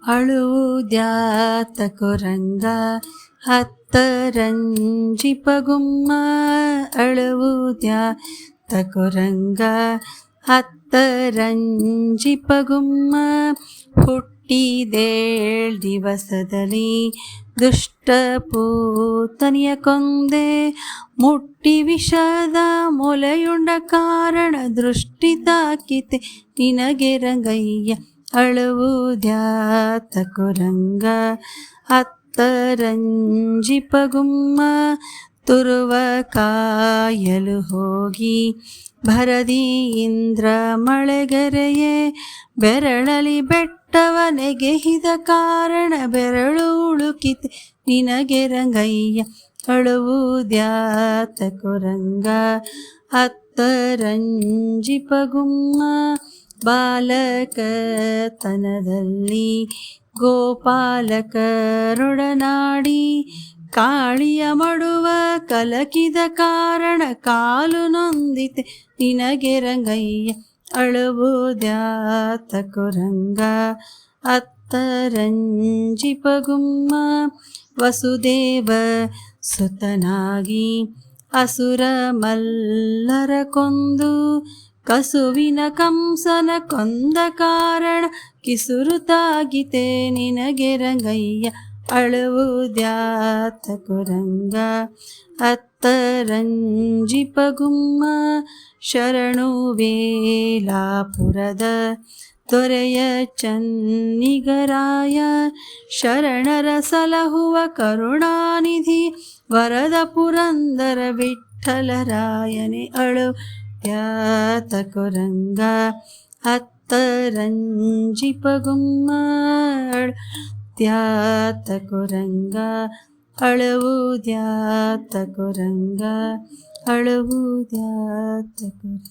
ಅಳುವುದ್ಯಾತ ಕೊರಂಗ ಹತ್ತರಂಜಿಪಗುಮ್ಮ ಅಳುವುದ್ಯಾತ ಕೊರಂಗ ಹತ್ತರಂಜಿಪಗುಮ್ಮ ಹುಟ್ಟಿದೇಳ್ ದಿವಸದಲ್ಲಿ ದುಷ್ಟ ಪೂತನಿಯ ಕೊಂದೆ ಮುಟ್ಟಿ ವಿಷದ ಮೊಲೆಯುಂಡ ಕಾರಣ ದೃಷ್ಟಿ ತಾಕಿತೆ ನಿನಗೆ ರಂಗಯ್ಯ ಅಳುವುದ್ಯಾತ ಕೊರಂಗ ಹತ್ತರಂಜಿಪಗುಮ್ಮ ತುರುವ ಕಾಯಲು ಹೋಗಿ ಭರದಿ ಇಂದ್ರ ಮಳೆಗರೆಯೇ ಬೆರಳಲಿ ಬೆಟ್ಟವ ನೆಗೆಹಿದ ಕಾರಣ ಬೆರಳು ಉಳುಕಿತೆ ನಿನಗೆ ರಂಗಯ್ಯ ಅಳುವುದ್ಯಾತ ಕೊರಂಗ ಹತ್ತರಂಜಿಪಗುಮ್ಮ ಬಾಲಕತನದಲ್ಲಿ ಗೋಪಾಲಕರೊಡನಾಡಿ ಕಾಳಿಯ ಮಡುವ ಕಲಕಿದ ಕಾರಣ ಕಾಲು ನೊಂದಿತೆ ನಿನಗೆ ರಂಗಯ್ಯ ಅಳುವುದ್ಯಾತ ಕೊರಂಗ ಹತ್ತರಂಜಿಪಗುಮ್ಮ ವಸುದೇವ ಸುತನಾಗಿ ಅಸುರ ಮಲ್ಲರ ಕೊಂದು ಕಸುವಿನ ಕಂಸನ ಕೊಂದ ಕಾರಣ ಕಿಸುರು ತಾಗಿತೆ ನಿನಗೆ ರಂಗಯ್ಯ ಅಳುವುದ್ಯಾತ ಕೊರಂಗ ಹತ್ತರಂಜಿಪಗುಮ್ಮ ಶರಣು ವೇಲಾಪುರದ ದೊರೆಯ ಚನ್ನಿಗರಾಯ ಶರಣರ ಸಲಹುವ ಕರುಣಾನಿಧಿ ವರದ ಪುರಂದರ ವಿಠ್ಠಲರಾಯನೇ ಅಳುವ್ಯಾತ ಕೊರಂಗ ಹತ್ತರಂಜಿಪಗುಮ್ಮ ಅಳುವ್ಯಾತ ಕೊರಂಗ ಅಳುವುದ್ಯಾತ ಕೊರಂಗ ಅಳುವುದ್ಯಾತ ಕೊರಂಗ.